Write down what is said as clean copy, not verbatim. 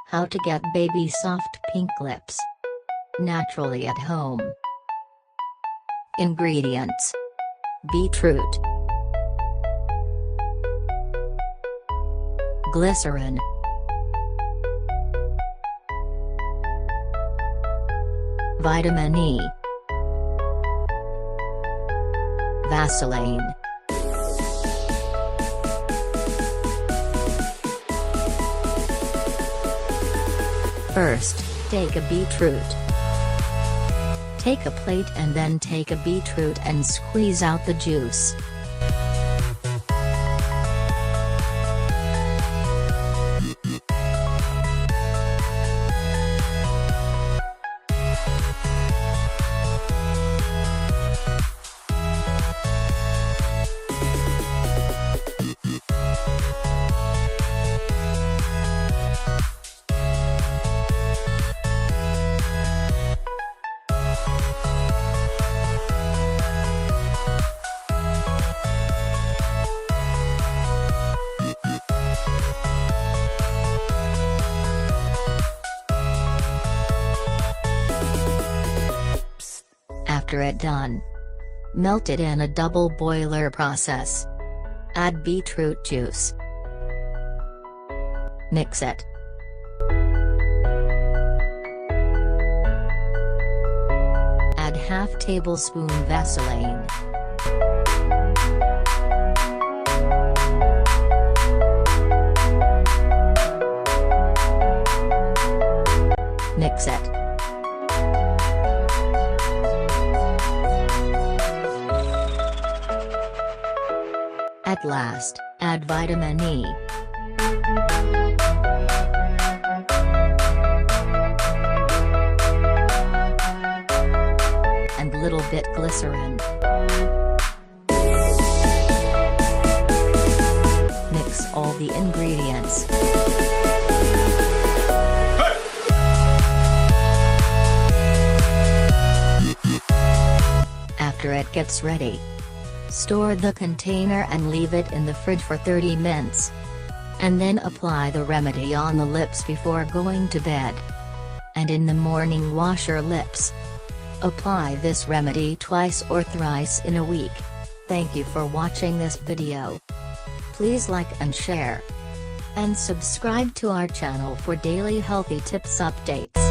How to get baby soft pink lips naturally at home. Ingredients: beetroot, glycerin, vitamin E, Vaseline. First, take a beetroot. Take a plate and then take a beetroot and squeeze out the juice. After it done, melt it in a double boiler process. Add beetroot juice. Mix it. Add half tablespoon Vaseline. Mix it. At last, add vitamin E. And little bit glycerin. Mix all the ingredients. After it gets ready, store the container and leave it in the fridge for 30 minutes. And then apply the remedy on the lips before going to bed. And in the morning wash your lips. Apply this remedy twice or thrice in a week. Thank you for watching this video. Please like and share. And subscribe to our channel for daily healthy tips updates.